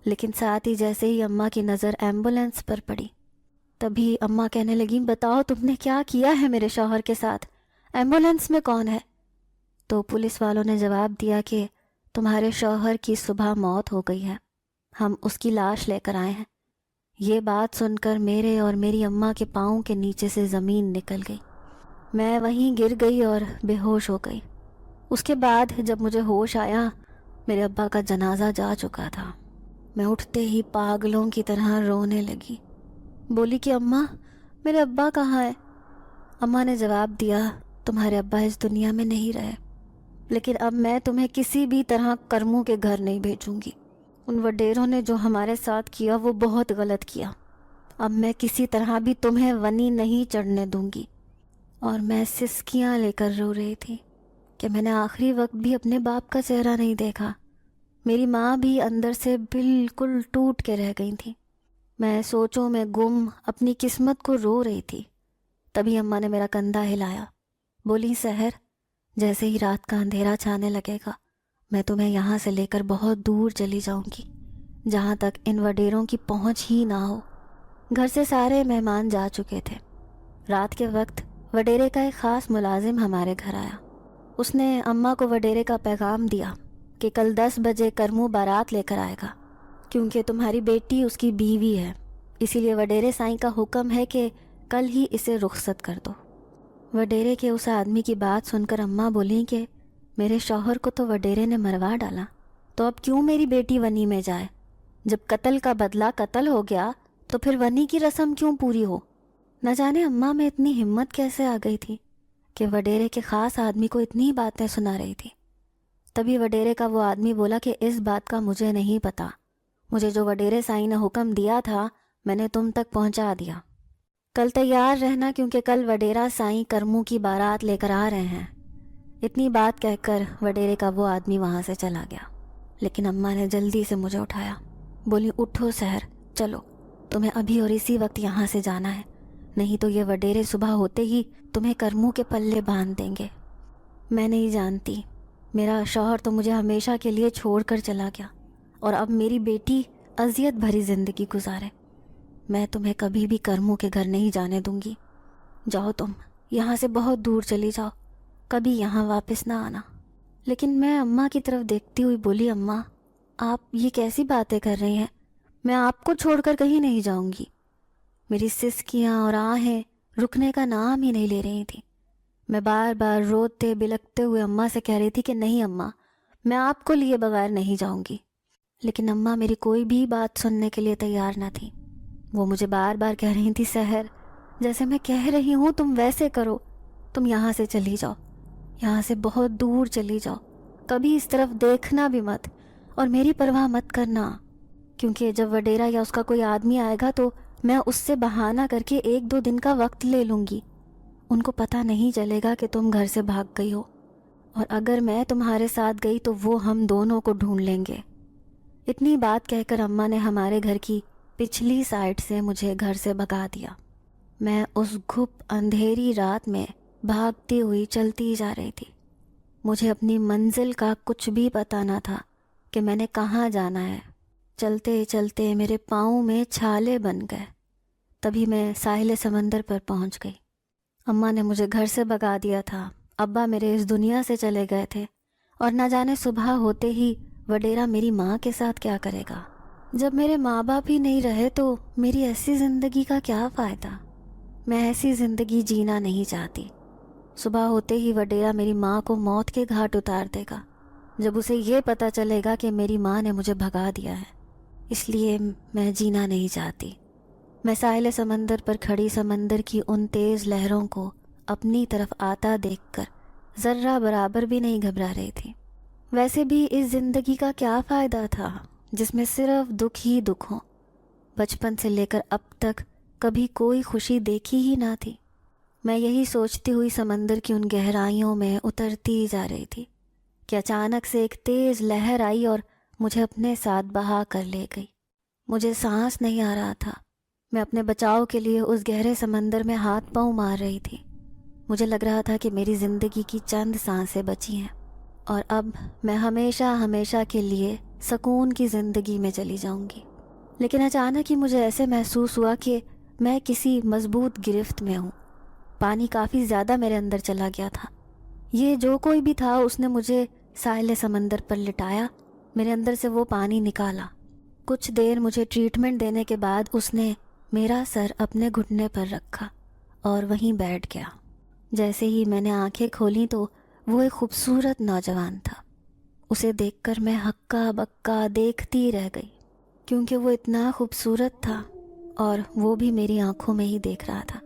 Speaker 2: لیکن ساتھ ہی جیسے ہی اماں کی نظر ایمبولینس پر پڑی، تبھی اماں کہنے لگیں بتاؤ تم نے کیا کیا ہے میرے شوہر کے ساتھ؟ ایمبولینس میں کون ہے؟ تو پولیس والوں نے جواب دیا کہ تمہارے شوہر کی صبح موت ہو گئی ہے، ہم اس کی لاش لے کر آئے ہیں۔ یہ بات سن کر میرے اور میری اماں کے پاؤں کے نیچے سے زمین نکل گئی۔ میں وہیں گر گئی اور بے ہوش ہو گئی۔ اس کے بعد جب مجھے ہوش آیا، میرے ابا کا جنازہ جا چکا تھا۔ میں اٹھتے ہی پاگلوں کی طرح رونے لگی، بولی کہ اماں میرے ابا کہاں ہے؟ اماں نے جواب دیا تمہارے ابا اس دنیا میں نہیں رہے، لیکن اب میں تمہیں کسی بھی طرح کرموں کے گھر نہیں بھیجوں گی۔ ان وڈیروں نے جو ہمارے ساتھ کیا وہ بہت غلط کیا۔ اب میں کسی طرح بھی تمہیں ونی نہیں چڑھنے دوں گی۔ اور میں سسکیاں لے کر رو رہی تھی کہ میں نے آخری وقت بھی اپنے باپ کا چہرہ نہیں دیکھا۔ میری ماں بھی اندر سے بالکل ٹوٹ کے رہ گئی تھی۔ میں سوچوں میں گم اپنی قسمت کو رو رہی تھی۔ تبھی اماں نے میرا کندھا ہلایا، بولی سحر جیسے ہی رات کا اندھیرا چھانے لگے گا میں تمہیں یہاں سے لے کر بہت دور چلی جاؤں گی، جہاں تک ان وڈیروں کی پہنچ ہی نہ ہو۔ گھر سے سارے مہمان جا چکے تھے۔ رات کے وقت وڈیرے کا ایک خاص ملازم ہمارے گھر آیا۔ اس نے اماں کو وڈیرے کا پیغام دیا کہ کل 10 بجے کرمو بارات لے کر آئے گا، کیونکہ تمہاری بیٹی اس کی بیوی ہے، اسی لیے وڈیرے سائیں کا حکم ہے کہ کل ہی اسے رخصت کر دو۔ وڈیرے کے اس آدمی کی بات سن کر اماں بولیں کہ میرے شوہر کو تو وڈیرے نے مروا ڈالا، تو اب کیوں میری بیٹی ونی میں جائے؟ جب قتل کا بدلہ قتل ہو گیا تو پھر ونی کی رسم کیوں پوری ہو؟ نہ جانے اماں میں اتنی ہمت کیسے آ گئی تھی کہ وڈیرے کے خاص آدمی کو اتنی باتیں سنا رہی تھی۔ تبھی وڈیرے کا وہ آدمی بولا کہ اس بات کا مجھے نہیں پتا، مجھے جو وڈیرے سائیں نے حکم دیا تھا میں نے تم تک پہنچا دیا۔ کل تیار رہنا کیونکہ کل وڈیرا سائیں کرموں کی بارات لے کر آ رہے ہیں۔ اتنی بات کہہ کر وڈیرے کا وہ آدمی وہاں سے چلا گیا، لیکن اماں نے جلدی سے مجھے اٹھایا، بولی اٹھو سحر، چلو تمہیں ابھی اور اسی وقت یہاں سے جانا ہے، نہیں تو یہ وڈیرے صبح ہوتے ہی تمہیں کرموں کے پلے باندھ دیں گے۔ میں نہیں جانتی، میرا شوہر تو مجھے ہمیشہ کے لیے چھوڑ کر چلا گیا اور اب میری بیٹی اذیت بھری زندگی گزارے۔ میں تمہیں کبھی بھی کرموں کے گھر نہیں جانے دوں گی۔ جاؤ تم یہاں سے بہت دور چلی جاؤ، کبھی یہاں واپس نہ آنا۔ لیکن میں اماں کی طرف دیکھتی ہوئی بولی اماں آپ یہ کیسی باتیں کر رہی ہیں؟ میں آپ کو چھوڑ کر کہیں نہیں جاؤں گی۔ میری سسکیاں اور آہیں رکنے کا نام ہی نہیں لے رہی تھیں۔ میں بار بار روتے بلکتے ہوئے اماں سے کہہ رہی تھی کہ نہیں اماں، میں آپ کو لیے بغیر نہیں جاؤں گی۔ لیکن اماں میری کوئی بھی بات سننے کے لیے تیار نہ تھی۔ وہ مجھے بار بار کہہ رہی تھی سحر جیسے میں کہہ رہی ہوں تم ویسے کرو، تم یہاں سے چلی جاؤ، یہاں سے بہت دور چلی جاؤ، کبھی اس طرف دیکھنا بھی مت اور میری پرواہ مت کرنا، کیونکہ جب وڈیرا یا اس کا کوئی آدمی آئے گا تو میں اس سے بہانہ کر کے 1-2 دن کا وقت لے لوں گی۔ ان کو پتہ نہیں چلے گا کہ تم گھر سے بھاگ گئی ہو، اور اگر میں تمہارے ساتھ گئی تو وہ ہم دونوں کو ڈھونڈ لیں گے۔ اتنی بات کہہ کر اماں نے ہمارے گھر کی پچھلی سائڈ سے مجھے گھر سے بھگا دیا۔ میں اس گھپ اندھیری رات میں بھاگتی ہوئی چلتی جا رہی تھی۔ مجھے اپنی منزل کا کچھ بھی پتہ نہ تھا کہ میں نے کہاں جانا ہے۔ چلتے چلتے میرے پاؤں میں چھالے بن گئے۔ تبھی میں ساحل سمندر پر پہنچ گئی۔ اماں نے مجھے گھر سے بھگا دیا تھا، ابا میرے اس دنیا سے چلے گئے تھے، اور نہ جانے صبح ہوتے ہی وڈیرا میری ماں کے ساتھ کیا کرے گا۔ جب میرے ماں باپ ہی نہیں رہے تو میری ایسی زندگی کا کیا فائدہ؟ میں ایسی زندگی جینا نہیں چاہتی۔ صبح ہوتے ہی وڈیرا میری ماں کو موت کے گھاٹ اتار دے گا جب اسے یہ پتہ چلے گا کہ میری ماں نے مجھے بھگا دیا ہے۔ اس لیے میں جینا نہیں چاہتی۔ میں ساحل سمندر پر کھڑی سمندر کی ان تیز لہروں کو اپنی طرف آتا دیکھ کر ذرہ برابر بھی نہیں گھبرا رہی تھی۔ ویسے بھی اس زندگی کا کیا فائدہ تھا جس میں صرف دکھ ہی دکھ ہوں۔ بچپن سے لے کر اب تک کبھی کوئی خوشی دیکھی ہی نہ تھی۔ میں یہی سوچتی ہوئی سمندر کی ان گہرائیوں میں اترتی جا رہی تھی کہ اچانک سے ایک تیز لہر آئی اور مجھے اپنے ساتھ بہا کر لے گئی۔ مجھے سانس نہیں آ رہا تھا۔ میں اپنے بچاؤ کے لیے اس گہرے سمندر میں ہاتھ پاؤں مار رہی تھی۔ مجھے لگ رہا تھا کہ میری زندگی کی چند سانسیں بچی ہیں اور اب میں ہمیشہ ہمیشہ کے لیے سکون کی زندگی میں چلی جاؤں گی۔ لیکن اچانک ہی مجھے ایسے محسوس ہوا کہ میں کسی مضبوط گرفت میں ہوں۔ پانی کافی زیادہ میرے اندر چلا گیا تھا۔ یہ جو کوئی بھی تھا اس نے مجھے ساحل سمندر پر لٹایا، میرے اندر سے وہ پانی نکالا۔ کچھ دیر مجھے ٹریٹمنٹ دینے کے بعد اس نے میرا سر اپنے گھٹنے پر رکھا اور وہیں بیٹھ گیا۔ جیسے ہی میں نے آنکھیں کھولیں تو وہ ایک خوبصورت نوجوان تھا۔ اسے دیکھ کر میں ہکا بکا دیکھتی رہ گئی کیونکہ وہ اتنا خوبصورت تھا اور وہ بھی میری آنکھوں میں ہی دیکھ رہا تھا۔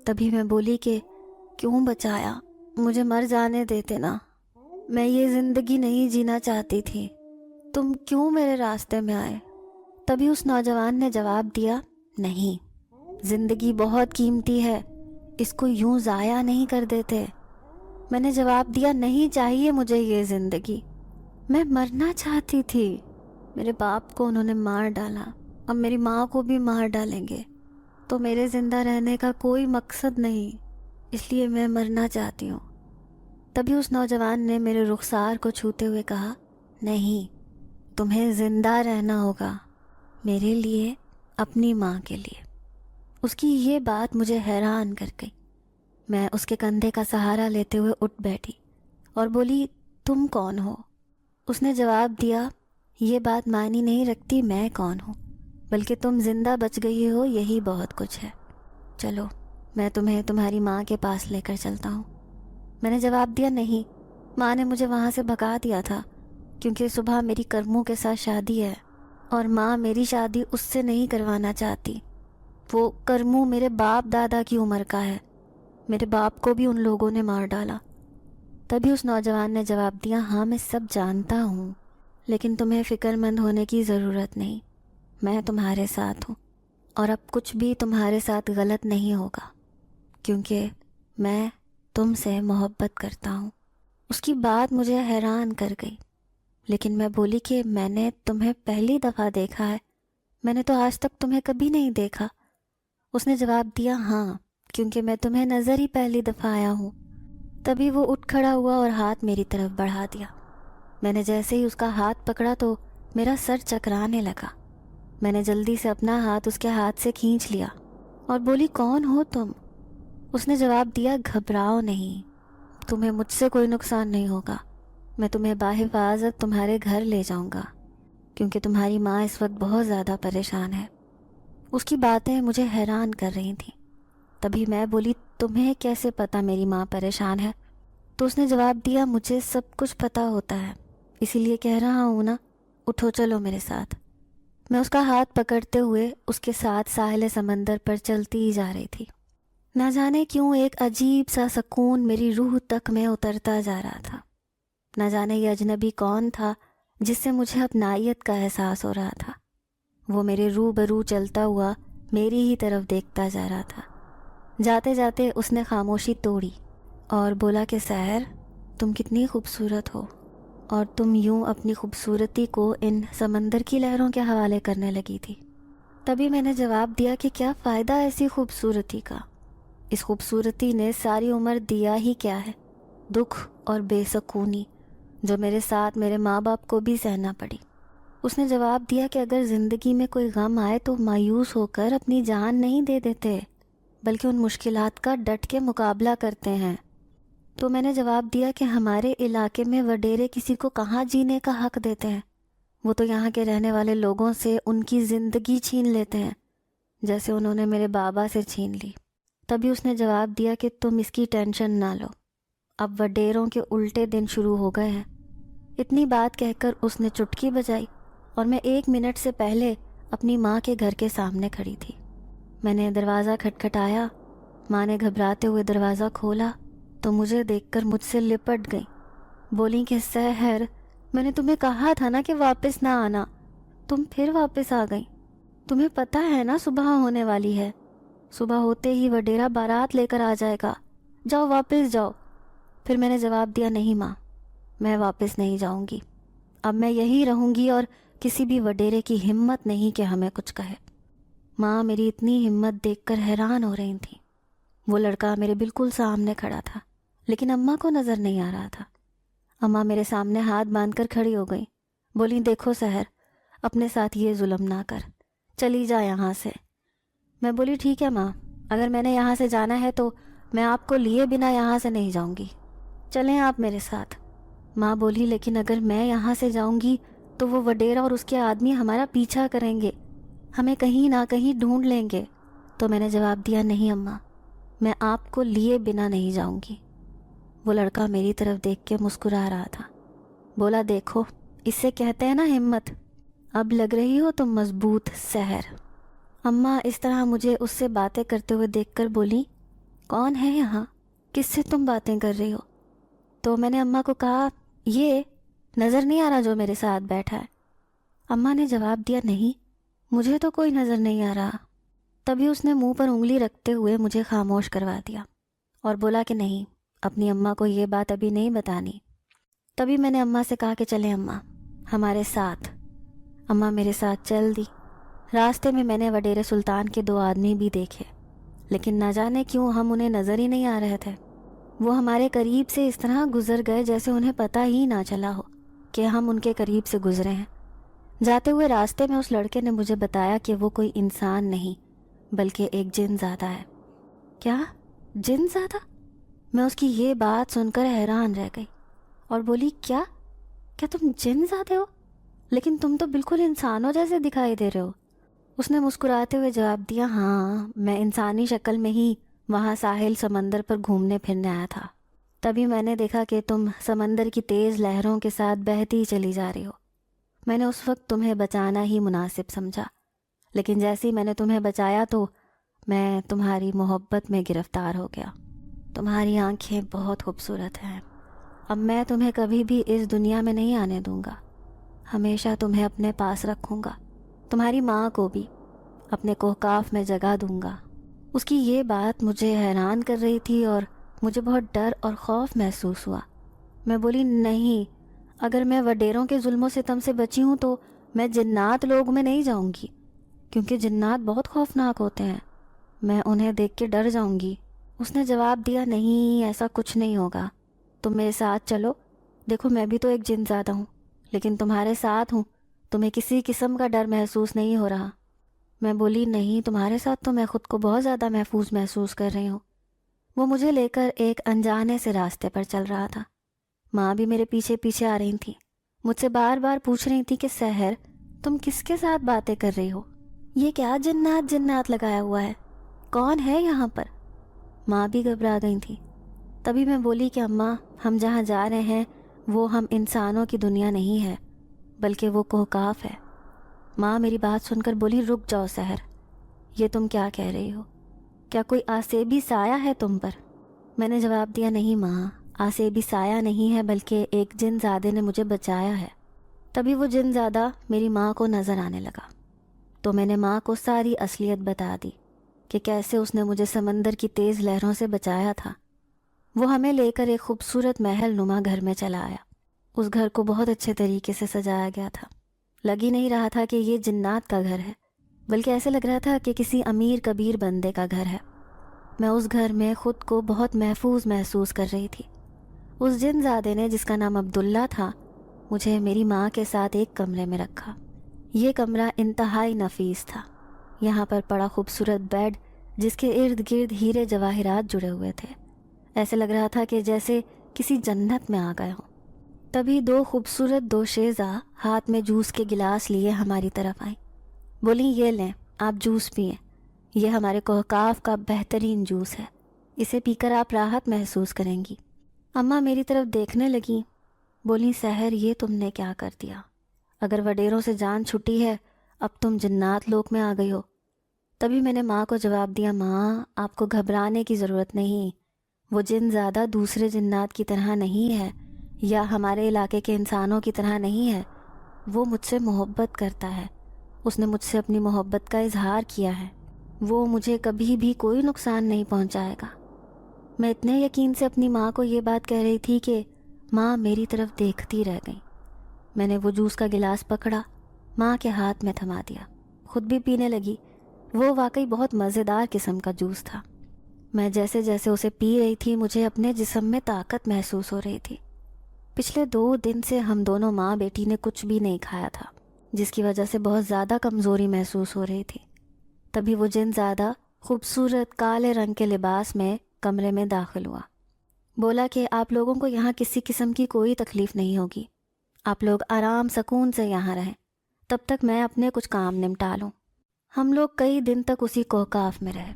Speaker 2: تبھی میں بولی کہ کیوں بچایا؟ مجھے مر جانے دیتے نا، میں یہ زندگی نہیں جینا چاہتی تھی، تم کیوں میرے راستے میں آئے؟ تبھی اس نوجوان نے جواب دیا، نہیں، زندگی بہت قیمتی ہے، اس کو یوں ضائع نہیں کر دیتے۔ میں نے جواب دیا، نہیں چاہیے مجھے یہ زندگی، میں مرنا چاہتی تھی۔ میرے باپ کو انہوں نے مار ڈالا، اب میری ماں کو بھی مار ڈالیں گے، تو میرے زندہ رہنے کا کوئی مقصد نہیں، اس لیے میں مرنا چاہتی ہوں۔ تبھی اس نوجوان نے میرے رخسار کو چھوتے ہوئے کہا، نہیں، تمہیں زندہ رہنا ہوگا، میرے لیے، اپنی ماں کے لیے۔ اس کی یہ بات مجھے حیران کر گئی۔ میں اس کے کندھے کا سہارا لیتے ہوئے اٹھ بیٹھی اور بولی، تم کون ہو؟ اس نے جواب دیا، یہ بات معنی نہیں رکھتی میں کون ہوں، بلکہ تم زندہ بچ گئی ہو، یہی بہت کچھ ہے۔ چلو میں تمہیں تمہاری ماں کے پاس لے کر چلتا ہوں۔ میں نے جواب دیا، نہیں، ماں نے مجھے وہاں سے بھگا دیا تھا کیونکہ صبح میری کرموں کے ساتھ شادی ہے اور ماں میری شادی اس سے نہیں کروانا چاہتی۔ وہ کرموں میرے باپ دادا کی عمر کا ہے، میرے باپ کو بھی ان لوگوں نے مار ڈالا۔ تبھی اس نوجوان نے جواب دیا، ہاں میں سب جانتا ہوں، لیکن تمہیں فکر مند ہونے کی ضرورت نہیں، میں تمہارے ساتھ ہوں اور اب کچھ بھی تمہارے ساتھ غلط نہیں ہوگا کیونکہ میں تم سے محبت کرتا ہوں۔ اس کی بات مجھے حیران کر گئی، لیکن میں بولی کہ میں نے تمہیں پہلی دفعہ دیکھا ہے، میں نے تو آج تک تمہیں کبھی نہیں دیکھا۔ اس نے جواب دیا، ہاں، کیونکہ میں تمہیں نظر ہی پہلی دفعہ آیا ہوں۔ تبھی وہ اٹھ کھڑا ہوا اور ہاتھ میری طرف بڑھا دیا۔ میں نے جیسے ہی اس کا ہاتھ پکڑا تو میرا سر چکرانے لگا۔ میں نے جلدی سے اپنا ہاتھ اس کے ہاتھ سے کھینچ لیا اور بولی، کون ہو تم؟ اس نے جواب دیا، گھبراؤ نہیں، تمہیں مجھ سے کوئی نقصان نہیں ہوگا، میں تمہیں باحفاظت تمہارے گھر لے جاؤں گا کیونکہ تمہاری ماں اس وقت بہت زیادہ پریشان ہے۔ اس کی باتیں مجھے حیران کر رہی تھیں۔ تبھی میں بولی، تمہیں کیسے پتا میری ماں پریشان ہے؟ تو اس نے جواب دیا، مجھے سب کچھ پتا ہوتا ہے، اسی لیے کہہ رہا ہوں نا، اٹھو چلو میرے ساتھ۔ میں اس کا ہاتھ پکڑتے ہوئے اس کے ساتھ ساحل سمندر پر چلتی ہی جا رہی تھی۔ نہ جانے کیوں ایک عجیب سا سکون میری روح تک میں اترتا جا رہا تھا۔ نہ جانے یہ اجنبی کون تھا جس سے مجھے اپنائیت کا احساس ہو رہا تھا۔ وہ میرے روبرو چلتا ہوا میری ہی طرف دیکھتا جا رہا تھا۔ جاتے جاتے اس نے خاموشی توڑی اور بولا کہ سحر، تم کتنی خوبصورت ہو، اور تم یوں اپنی خوبصورتی کو ان سمندر کی لہروں کے حوالے کرنے لگی تھی۔ تبھی میں نے جواب دیا کہ کیا فائدہ ایسی خوبصورتی کا، اس خوبصورتی نے ساری عمر دیا ہی کیا ہے، دکھ اور بے سکونی جو میرے ساتھ میرے ماں باپ کو بھی سہنا پڑی۔ اس نے جواب دیا کہ اگر زندگی میں کوئی غم آئے تو مایوس ہو کر اپنی جان نہیں دے دیتے، بلکہ ان مشکلات کا ڈٹ کے مقابلہ کرتے ہیں۔ تو میں نے جواب دیا کہ ہمارے علاقے میں وڈیرے کسی کو کہاں جینے کا حق دیتے ہیں، وہ تو یہاں کے رہنے والے لوگوں سے ان کی زندگی چھین لیتے ہیں جیسے انہوں نے میرے بابا سے چھین لی۔ تبھی اس نے جواب دیا کہ تم اس کی ٹینشن نہ لو، اب وڈیروں کے الٹے دن شروع ہو گئے ہیں۔ اتنی بات کہہ کر اس نے چٹکی بجائی اور میں 1 منٹ سے پہلے اپنی ماں کے گھر کے سامنے کھڑی تھی۔ میں نے دروازہ کھٹکھٹایا. ماں نے گھبراتے ہوئے دروازہ کھولا تو مجھے دیکھ کر مجھ سے لپٹ گئی. بولی کہ سحر، میں نے تمہیں کہا تھا نا کہ واپس نہ آنا، تم پھر واپس آ گئی. تمہیں پتہ ہے نا صبح ہونے والی ہے، صبح ہوتے ہی وڈیرا بارات لے کر آ جائے گا، جاؤ واپس جاؤ. پھر میں نے جواب دیا، نہیں ماں، میں واپس نہیں جاؤں گی. اب میں یہی رہوں گی اور کسی بھی وڈیرے کی ہمت نہیں کہ ہمیں کچھ کہے. ماں میری اتنی ہمت دیکھ کر حیران ہو رہی تھیں. وہ لڑکا میرے بالکل سامنے کھڑا تھا لیکن اماں کو نظر نہیں آ رہا تھا. اماں میرے سامنے ہاتھ باندھ کر کھڑی ہو گئی. بولی، دیکھو سحر، اپنے ساتھ یہ ظلم نہ کر، چلی جا یہاں سے. میں بولی، ٹھیک ہے ماں، اگر میں نے یہاں سے جانا ہے تو میں آپ کو لیے بنا یہاں سے نہیں جاؤں گی، چلیں آپ میرے ساتھ. ماں بولی، لیکن اگر میں یہاں سے جاؤں گی تو وہ وڈیرا اور اس کے آدمی ہمارا پیچھا کریں گے، ہمیں کہیں نہ کہیں ڈھونڈ لیں گے. تو میں نے جواب دیا، نہیں اماں، میں آپ کو لیے بنا نہیں جاؤں گی. وہ لڑکا میری طرف دیکھ کے مسکرا رہا تھا. بولا، دیکھو، اس سے کہتے ہیں نا ہمت، اب لگ رہی ہو تم مضبوط سحر. اماں اس طرح مجھے اس سے باتیں کرتے ہوئے دیکھ کر بولی، کون ہے یہاں، کس سے تم باتیں کر رہی ہو؟ تو میں نے اماں کو کہا، یہ نظر نہیں آ رہا جو میرے ساتھ بیٹھا ہے؟ اماں نے جواب دیا، نہیں، مجھے تو کوئی نظر نہیں آ رہا. تبھی اس نے منہ پر انگلی رکھتے ہوئے مجھے خاموش کروا دیا اور بولا کہ نہیں، اپنی اماں کو یہ بات ابھی نہیں بتانی. تبھی میں نے اماں سے کہا کہ چلیں اماں ہمارے ساتھ. اماں میرے ساتھ چل دی. راستے میں نے وڈیرے سلطان کے 2 آدمی بھی دیکھے، لیکن نہ جانے کیوں ہم انہیں نظر ہی نہیں آ رہے تھے. وہ ہمارے قریب سے اس طرح گزر گئے جیسے انہیں پتہ ہی نہ چلا ہو کہ ہم ان کے قریب سے گزرے ہیں. جاتے ہوئے راستے میں اس لڑکے نے مجھے بتایا کہ وہ کوئی انسان نہیں بلکہ ایک جن زادہ ہے. کیا جن زادہ؟ میں اس کی یہ بات سن کر حیران رہ گئی اور بولی، کیا تم جن زادے ہو؟ لیکن تم تو بالکل انسانوں جیسے دکھائی دے رہے ہو. اس نے مسکراتے ہوئے جواب دیا، ہاں، میں انسانی شکل میں ہی وہاں ساحل سمندر پر گھومنے پھرنے آیا تھا. تبھی میں نے دیکھا کہ تم سمندر کی تیز لہروں کے ساتھ بہتی چلی جا رہی ہو. میں نے اس وقت تمہیں بچانا ہی مناسب سمجھا، لیکن جیسے ہی میں نے تمہیں بچایا تو میں تمہاری محبت میں گرفتار ہو گیا. تمہاری آنکھیں بہت خوبصورت ہیں. اب میں تمہیں کبھی بھی اس دنیا میں نہیں آنے دوں گا، ہمیشہ تمہیں اپنے پاس رکھوں گا. تمہاری ماں کو بھی اپنے کوہکاف میں جگہ دوں گا. اس کی یہ بات مجھے حیران کر رہی تھی اور مجھے بہت ڈر اور خوف محسوس ہوا. میں بولی، نہیں، اگر میں وڈیروں کے ظلم و ستم سے بچی ہوں تو میں جنات لوگ میں نہیں جاؤں گی، کیونکہ جنات بہت خوفناک ہوتے ہیں، میں انہیں دیکھ کے ڈر جاؤں گی. اس نے جواب دیا، نہیں، ایسا کچھ نہیں ہوگا، تم میرے ساتھ چلو. دیکھو، میں بھی تو ایک جن زادہ ہوں، لیکن تمہارے ساتھ ہوں، تمہیں کسی قسم کا ڈر محسوس نہیں ہو رہا. میں بولی، نہیں، تمہارے ساتھ تو میں خود کو بہت زیادہ محفوظ محسوس کر رہی ہوں. وہ مجھے لے کر ایک انجانے سے راستے پر چل رہا تھا. ماں بھی میرے پیچھے پیچھے آ رہی تھی، مجھ سے بار بار پوچھ رہی تھی کہ سحر، تم کس کے ساتھ باتیں کر رہی ہو؟ یہ کیا جنات لگایا ہوا ہے؟ کون ہے یہاں پر؟ ماں بھی گھبرا گئی تھی. تبھی میں بولی کہ اماں، ہم جہاں جا رہے ہیں وہ ہم انسانوں کی دنیا نہیں ہے بلکہ وہ کوہکاف ہے. ماں میری بات سن کر بولی، رک جاؤ سحر، یہ تم کیا کہہ رہی ہو؟ کیا کوئی آسیبی سایہ ہے تم پر؟ میں نے جواب دیا، نہیں ماں، آسیبی سایہ نہیں ہے بلکہ ایک جن زادے نے مجھے بچایا ہے. تبھی وہ جن زادہ میری ماں کو نظر آنے لگا تو میں نے ماں کو ساری اصلیت بتا دی کہ کیسے اس نے مجھے سمندر کی تیز لہروں سے بچایا تھا. وہ ہمیں لے کر ایک خوبصورت محل نما گھر میں چلا آیا. اس گھر کو بہت اچھے طریقے سے سجایا گیا تھا. لگ ہی نہیں رہا تھا کہ یہ جنات کا گھر ہے، بلکہ ایسے لگ رہا تھا کہ کسی امیر کبیر بندے کا گھر ہے. میں اس گھر میں خود کو بہت محفوظ محسوس کر رہی تھی. اس جن زادے نے، جس کا نام عبداللہ تھا، مجھے میری ماں کے ساتھ ایک کمرے میں رکھا. یہ کمرہ انتہائی نفیس تھا. یہاں پر پڑا خوبصورت بیڈ جس کے ارد گرد ہیرے جواہرات جڑے ہوئے تھے. ایسے لگ رہا تھا کہ جیسے کسی جنت میں آ گئے ہوں. تبھی 2 خوبصورت دوشیزہ ہاتھ میں جوس کے گلاس لیے ہماری طرف آئیں. بولی، یہ لیں، آپ جوس پئیں، یہ ہمارے کوہکاف کا بہترین جوس ہے، اسے پی کر آپ راحت محسوس کریں گی. اماں میری طرف دیکھنے لگیں. بولی، سحر، یہ تم نے کیا کر دیا؟ اگر وڈیروں سے جان چھٹی ہے، اب تم جنات لوک میں آ گئی ہو. تبھی میں نے ماں کو جواب دیا، ماں آپ کو گھبرانے کی ضرورت نہیں، وہ جن زیادہ دوسرے جنات کی طرح نہیں ہے یا ہمارے علاقے کے انسانوں کی طرح نہیں ہے، وہ مجھ سے محبت کرتا ہے، اس نے مجھ سے اپنی محبت کا اظہار کیا ہے، وہ مجھے کبھی بھی کوئی نقصان نہیں پہنچائے گا۔ میں اتنے یقین سے اپنی ماں کو یہ بات کہہ رہی تھی کہ ماں میری طرف دیکھتی رہ گئی۔ میں نے وہ جوس کا گلاس پکڑا، ماں کے ہاتھ میں تھما دیا، خود بھی پینے لگی۔ وہ واقعی بہت مزیدار قسم کا جوس تھا۔ میں جیسے جیسے اسے پی رہی تھی مجھے اپنے جسم میں طاقت محسوس ہو رہی تھی۔ پچھلے 2 دن سے ہم دونوں ماں بیٹی نے کچھ بھی نہیں کھایا تھا، جس کی وجہ سے بہت زیادہ کمزوری محسوس ہو رہی تھی۔ تبھی وہ جن زیادہ خوبصورت کالے رنگ کے لباس میں کمرے میں داخل ہوا۔ بولا کہ آپ لوگوں کو یہاں کسی قسم کی کوئی تکلیف نہیں ہوگی، آپ لوگ آرام سکون سے یہاں رہیں، تب تک میں اپنے کچھ کام نمٹا لوں۔ ہم لوگ کئی دن تک اسی کوکاف میں رہے۔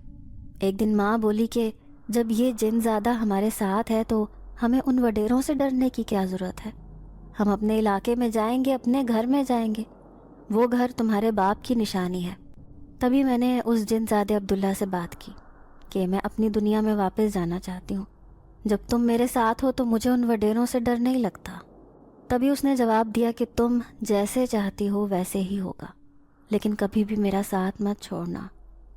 Speaker 2: ایک دن ماں بولی کہ جب یہ جن زیادہ ہمارے ساتھ ہے تو ہمیں ان وڈیروں سے ڈرنے کی کیا ضرورت ہے؟ ہم اپنے علاقے میں جائیں گے، اپنے گھر میں جائیں گے، وہ گھر تمہارے باپ کی نشانی ہے۔ تبھی میں نے اس جن زادے عبداللہ سے بات کی کہ میں اپنی دنیا میں واپس جانا چاہتی ہوں، جب تم میرے ساتھ ہو تو مجھے ان وڈیروں سے ڈر نہیں لگتا۔ تبھی اس نے جواب دیا کہ تم جیسے چاہتی ہو ویسے ہی ہوگا، لیکن کبھی بھی میرا ساتھ مت چھوڑنا،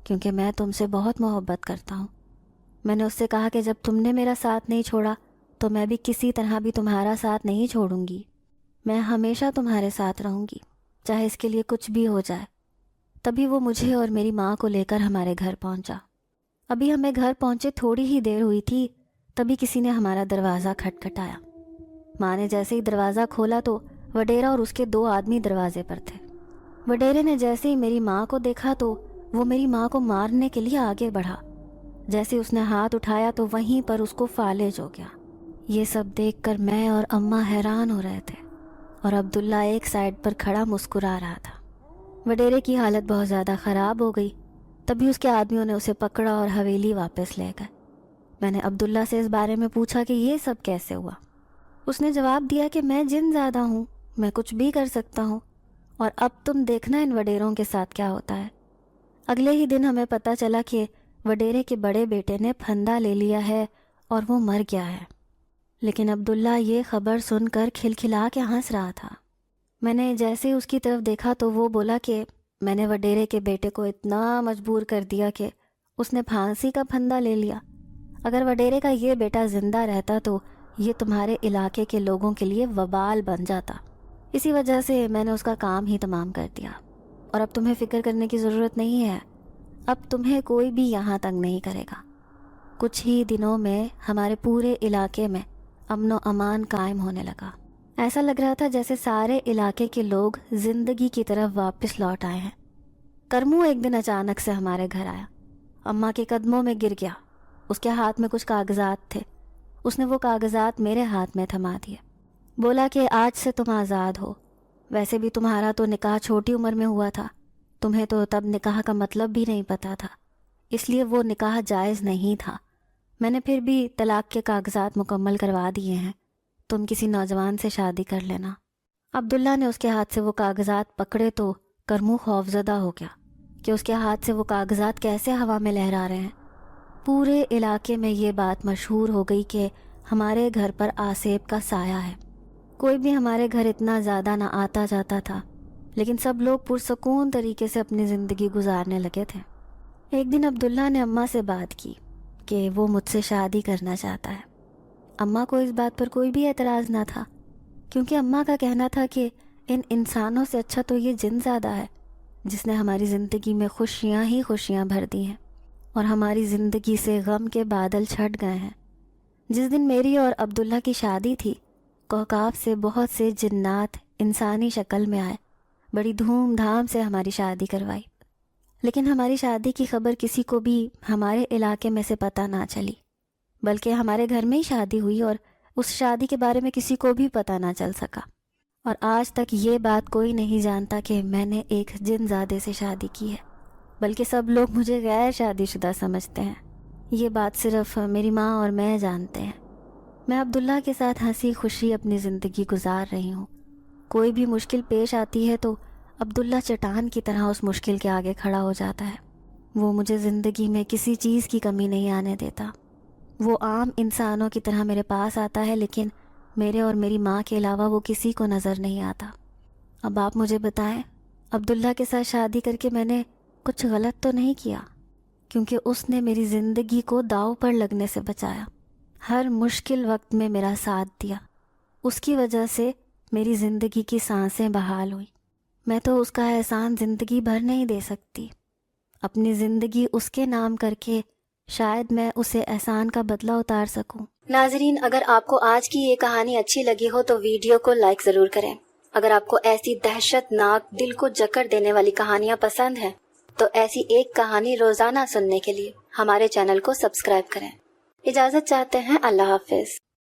Speaker 2: کیونکہ میں تم سے بہت محبت کرتا ہوں۔ میں نے اس سے کہا کہ جب تم نے میرا ساتھ نہیں چھوڑا تو میں بھی کسی طرح بھی تمہارا ساتھ نہیں چھوڑوں گی، میں ہمیشہ تمہارے ساتھ رہوں گی، چاہے اس کے لیے کچھ بھی ہو جائے۔ تبھی وہ مجھے اور میری ماں کو لے کر ہمارے گھر پہنچا۔ ابھی ہمیں گھر پہنچے تھوڑی ہی دیر ہوئی تھی، تبھی کسی نے ہمارا دروازہ کھٹکھٹایا۔ ماں نے جیسے ہی دروازہ کھولا تو وڈیرا اور اس کے 2 آدمی دروازے پر تھے۔ وڈیرے نے جیسے ہی میری ماں کو دیکھا تو وہ میری ماں کو مارنے کے لیے آگے بڑھا۔ جیسے اس نے ہاتھ اٹھایا تو وہیں پر اس کو فالج ہو گیا۔ یہ سب دیکھ کر میں اور اماں حیران ہو رہے تھے، اور عبداللہ ایک سائڈ پر کھڑا مسکرا رہا تھا۔ وڈیرے کی حالت بہت زیادہ خراب ہو گئی۔ تبھی اس کے آدمیوں نے اسے پکڑا اور حویلی واپس لے گئے۔ میں نے عبداللہ سے اس بارے میں پوچھا کہ یہ سب کیسے ہوا۔ اس نے جواب دیا کہ میں جن زیادہ ہوں، میں کچھ بھی کر سکتا ہوں، اور اب تم دیکھنا ان وڈیروں کے ساتھ کیا ہوتا ہے۔ اگلے ہی دن ہمیں پتہ چلا کہ وڈیرے کے بڑے بیٹے نے پھندا لے لیا ہے اور وہ مر گیا ہے۔ لیکن عبداللہ یہ خبر سن کر کھلکھلا کے ہنس رہا تھا۔ میں نے جیسے اس کی طرف دیکھا تو وہ بولا کہ میں نے وڈیرے کے بیٹے کو اتنا مجبور کر دیا کہ اس نے پھانسی کا پھندا لے لیا۔ اگر وڈیرے کا یہ بیٹا زندہ رہتا تو یہ تمہارے علاقے کے لوگوں کے لیے وبال بن جاتا۔ اسی وجہ سے میں نے اس کا کام ہی تمام کر دیا، اور اب تمہیں فکر کرنے کی ضرورت نہیں ہے، اب تمہیں کوئی بھی یہاں تنگ نہیں کرے گا۔ کچھ ہی دنوں میں ہمارے پورے علاقے میں امن و امان قائم ہونے لگا۔ ایسا لگ رہا تھا جیسے سارے علاقے کے لوگ زندگی کی طرف واپس لوٹ آئے ہیں۔ کرمو ایک دن اچانک سے ہمارے گھر آیا، اماں کے قدموں میں گر گیا۔ اس کے ہاتھ میں کچھ کاغذات تھے، اس نے وہ کاغذات میرے ہاتھ میں تھما دیے۔ بولا کہ آج سے تم آزاد ہو، ویسے بھی تمہارا تو نکاح چھوٹی عمر میں ہوا تھا، تمہیں تو تب نکاح کا مطلب بھی نہیں پتا تھا، اس لیے وہ نکاح جائز نہیں تھا۔ میں نے پھر بھی طلاق کے کاغذات مکمل کروا دیے ہیں، تم کسی نوجوان سے شادی کر لینا۔ عبداللہ نے اس کے ہاتھ سے وہ کاغذات پکڑے تو کرمو خوفزدہ ہو گیا کہ اس کے ہاتھ سے وہ کاغذات کیسے ہوا میں لہرا رہے ہیں۔ پورے علاقے میں یہ بات مشہور ہو گئی کہ ہمارے گھر پر آسیب کا سایہ ہے۔ کوئی بھی ہمارے گھر اتنا زیادہ نہ آتا جاتا تھا، لیکن سب لوگ پرسکون طریقے سے اپنی زندگی گزارنے لگے تھے۔ ایک دن عبداللہ نے اماں سے بات کی کہ وہ مجھ سے شادی کرنا چاہتا ہے۔ اماں کو اس بات پر کوئی بھی اعتراض نہ تھا، کیونکہ اماں کا کہنا تھا کہ ان انسانوں سے اچھا تو یہ جن زیادہ ہے جس نے ہماری زندگی میں خوشیاں ہی خوشیاں بھر دی ہیں، اور ہماری زندگی سے غم کے بادل چھٹ گئے ہیں۔ جس دن میری اور عبداللہ کی شادی تھی، کوکاف سے بہت سے جنات انسانی شکل میں آئے، بڑی دھوم دھام سے ہماری شادی کروائی، لیکن ہماری شادی کی خبر کسی کو بھی ہمارے علاقے میں سے پتہ نہ چلی، بلکہ ہمارے گھر میں ہی شادی ہوئی اور اس شادی کے بارے میں کسی کو بھی پتہ نہ چل سکا۔ اور آج تک یہ بات کوئی نہیں جانتا کہ میں نے ایک جن زادے سے شادی کی ہے، بلکہ سب لوگ مجھے غیر شادی شدہ سمجھتے ہیں۔ یہ بات صرف میری ماں اور میں جانتے ہیں۔ میں عبداللہ کے ساتھ ہنسی خوشی اپنی زندگی گزار رہی ہوں۔ کوئی بھی مشکل پیش آتی ہے تو عبداللہ چٹان کی طرح اس مشکل کے آگے کھڑا ہو جاتا ہے۔ وہ مجھے زندگی میں کسی چیز کی کمی نہیں آنے دیتا۔ وہ عام انسانوں کی طرح میرے پاس آتا ہے، لیکن میرے اور میری ماں کے علاوہ وہ کسی کو نظر نہیں آتا۔ اب آپ مجھے بتائیں، عبداللہ کے ساتھ شادی کر کے میں نے کچھ غلط تو نہیں کیا؟ کیونکہ اس نے میری زندگی کو داؤ پر لگنے سے بچایا، ہر مشکل وقت میں میرا ساتھ دیا۔ اس کی وجہ سے میری زندگی کی سانسیں بحال ہوئی۔ میں تو اس کا احسان زندگی بھر نہیں دے سکتی۔ اپنی زندگی اس کے نام کر کے شاید میں اسے احسان کا بدلہ اتار سکوں۔
Speaker 1: ناظرین، اگر آپ کو آج کی یہ کہانی اچھی لگی ہو تو ویڈیو کو لائک ضرور کریں۔ اگر آپ کو ایسی دہشت ناک، دل کو جکڑ دینے والی کہانیاں پسند ہیں تو ایسی ایک کہانی روزانہ سننے کے لیے ہمارے چینل کو سبسکرائب کریں۔ اجازت چاہتے ہیں، اللہ حافظ۔